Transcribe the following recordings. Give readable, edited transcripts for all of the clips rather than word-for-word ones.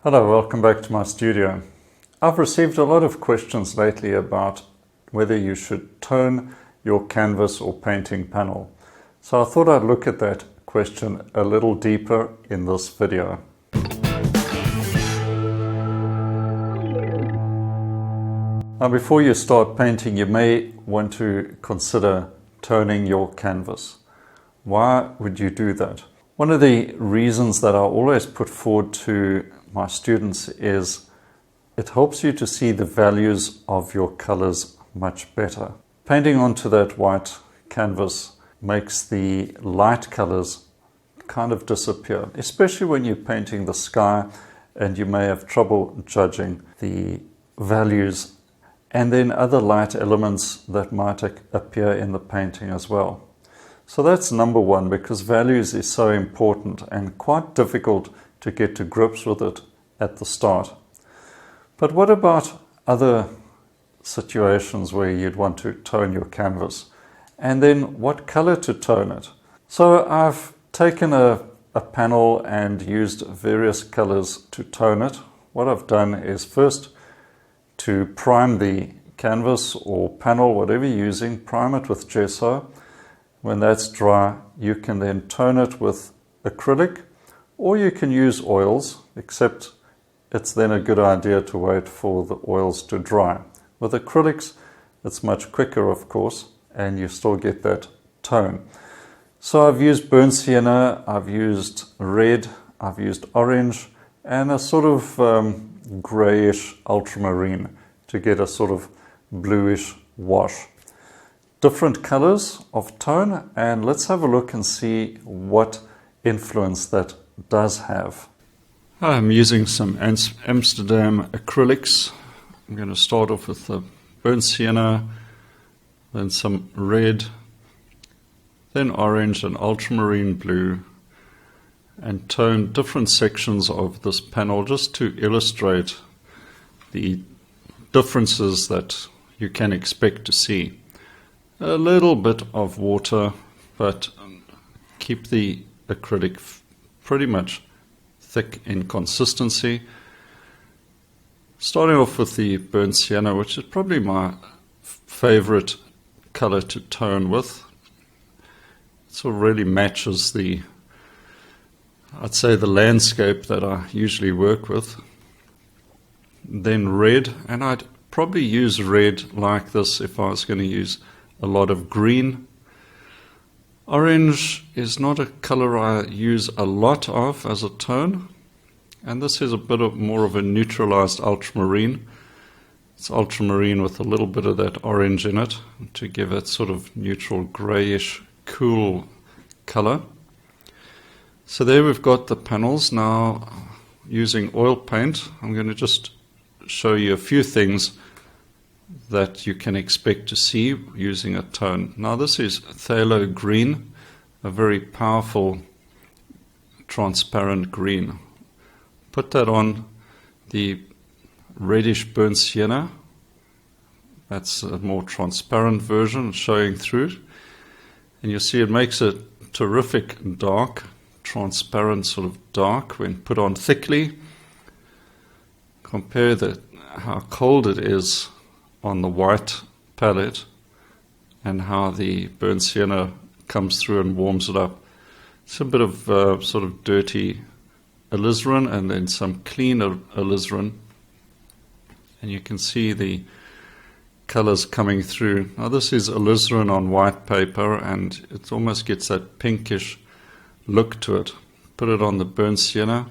Hello, welcome back to my studio. I've received a lot of questions lately about whether you should tone your canvas or painting panel. So I thought I'd look at that question a little deeper in this video. Now, before you start painting, you may want to consider toning your canvas. Why would you do that? One of the reasons that I always put forward to my students is it helps you to see the values of your colors much better. Painting onto that white canvas makes the light colors kind of disappear, especially when you're painting the sky and you may have trouble judging the values and then other light elements that might appear in the painting as well. So that's number one, because values is so important and quite difficult to get to grips with it at the start. But what about other situations where you'd want to tone your canvas? And then what color to tone it? So I've taken a panel and used various colors to tone it. What I've done is first to prime the canvas or panel, whatever you're using, prime it with gesso. When that's dry, you can then tone it with acrylic, or you can use oils, except it's then a good idea to wait for the oils to dry. With acrylics, it's much quicker, of course, and you still get that tone. So I've used burnt sienna, I've used red, I've used orange, and a sort of grayish ultramarine to get a sort of bluish wash. Different colors of tone, and let's have a look and see what influence that does have. I'm using some Amsterdam acrylics. I'm going to start off with the burnt sienna, then some red, then orange and ultramarine blue, and tone different sections of this panel just to illustrate the differences that you can expect to see. A little bit of water, but keep the acrylic pretty much thick in consistency. Starting off with the burnt sienna, which is probably my favorite color to tone with. It sort of really matches I'd say the landscape that I usually work with. Then red, and I'd probably use red like this if I was going to use a lot of green. Orange is not a color I use a lot of as a tone, and this is a bit more of a neutralized ultramarine. It's ultramarine with a little bit of that orange in it to give it sort of neutral grayish cool color. So there we've got the panels. Now, using oil paint, I'm going to just show you a few things that you can expect to see using a tone. Now this is phthalo green, a very powerful transparent green. Put that on the reddish burnt sienna. That's a more transparent version showing through. And you'll see it makes a terrific dark, transparent sort of dark when put on thickly. Compare how cold it is on the white palette and how the burnt sienna comes through and warms it up. It's a bit of sort of dirty alizarin and then some clean alizarin, and you can see the colors coming through. Now this is alizarin on white paper, and it almost gets that pinkish look to it. Put it on the burnt sienna,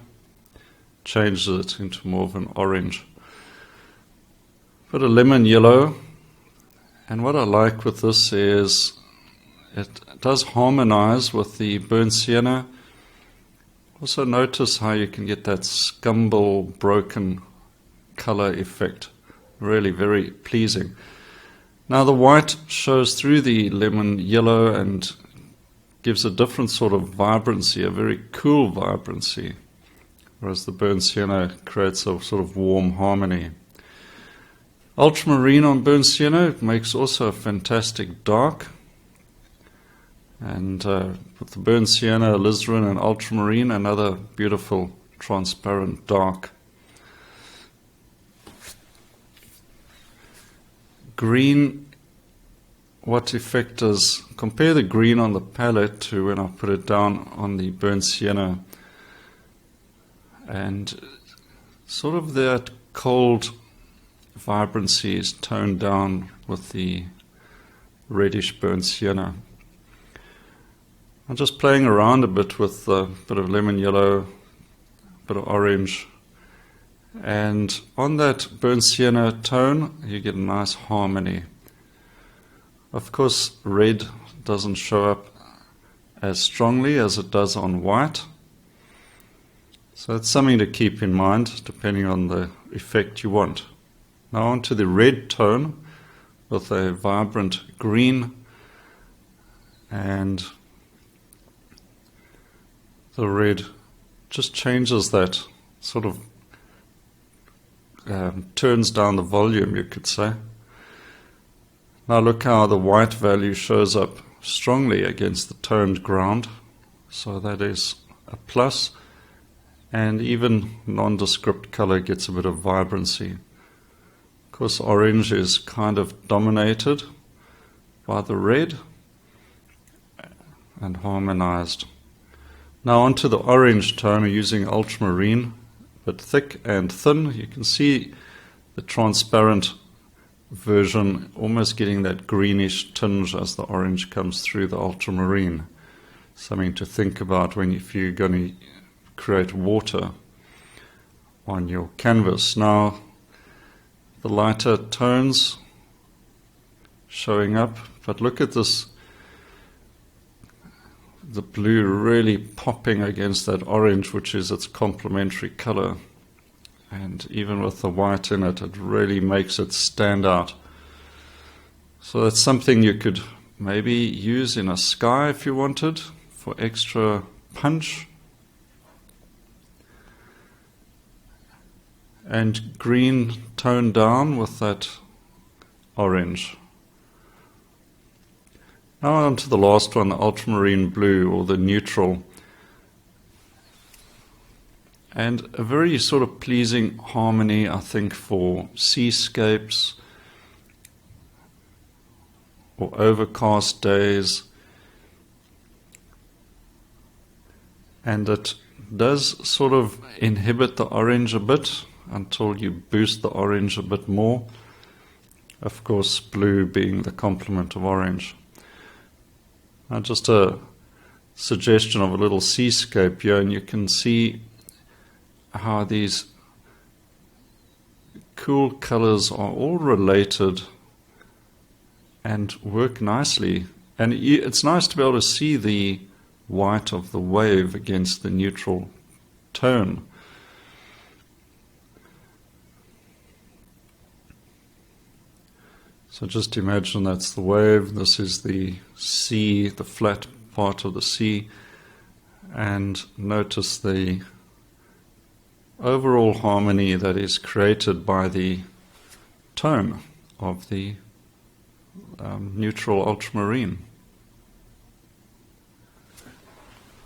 changes it into more of an orange. Put a lemon yellow, and what I like with this is it does harmonize with the burnt sienna. Also notice how you can get that scumble broken color effect. Really very pleasing. Now the white shows through the lemon yellow and gives a different sort of vibrancy, a very cool vibrancy, whereas the burnt sienna creates a sort of warm harmony. Ultramarine on burnt sienna makes also a fantastic dark, and with the burnt sienna, alizarin and ultramarine, another beautiful transparent dark. green, what effect does, compare the green on the palette to when I put it down on the burnt sienna, and sort of that cold vibrancy is toned down with the reddish burnt sienna. I'm just playing around a bit with a bit of lemon yellow, a bit of orange, and on that burnt sienna tone you get a nice harmony. Of course, red doesn't show up as strongly as it does on white, so it's something to keep in mind depending on the effect you want. Now onto the red tone with a vibrant green, and the red just changes that, sort of turns down the volume, you could say. Now look how the white value shows up strongly against the toned ground, so that is a plus, and even nondescript color gets a bit of vibrancy. Of course, orange is kind of dominated by the red and harmonized. Now onto the orange tone, we're using ultramarine, but thick and thin. You can see the transparent version almost getting that greenish tinge as the orange comes through the ultramarine. Something to think about if you're going to create water on your canvas. Now the lighter tones showing up, but look at this, the blue really popping against that orange, which is its complementary color, and even with the white in it, it really makes it stand out. So that's something you could maybe use in a sky if you wanted, for extra punch. And green toned down with that orange. Now on to the last one, the ultramarine blue, or the neutral. And a very sort of pleasing harmony, I think, for seascapes or overcast days. And it does sort of inhibit the orange a bit until you boost the orange a bit more. Of course, blue being the complement of orange. Now just a suggestion of a little seascape here, and you can see how these cool colors are all related and work nicely. And it's nice to be able to see the white of the wave against the neutral tone. So just imagine that's the wave, this is the sea, the flat part of the sea, and notice the overall harmony that is created by the tone of the neutral ultramarine.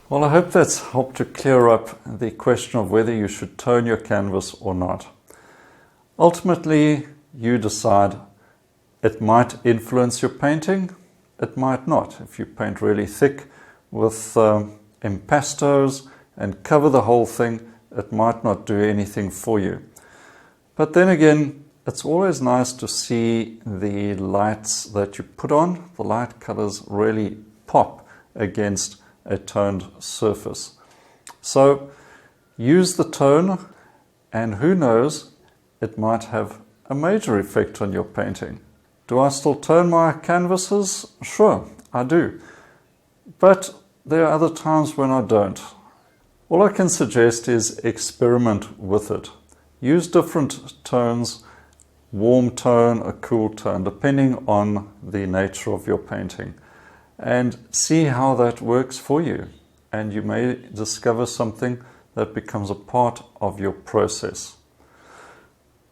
Well, I hope that's helped to clear up the question of whether you should tone your canvas or not. Ultimately, you decide. It might influence your painting, it might not. If you paint really thick with impastos and cover the whole thing, it might not do anything for you. But then again, it's always nice to see the lights that you put on. The light colors really pop against a toned surface. So use the tone, and who knows, it might have a major effect on your painting. Do I still tone my canvases? Sure, I do. But there are other times when I don't. All I can suggest is experiment with it. Use different tones, warm tone, a cool tone, depending on the nature of your painting. And see how that works for you. And you may discover something that becomes a part of your process.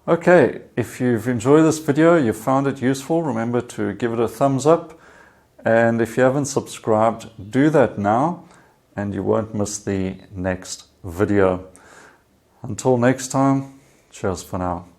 Okay, if you've enjoyed this video, you found it useful, remember to give it a thumbs up. And if you haven't subscribed, do that now, and you won't miss the next video. Until next time, cheers for now.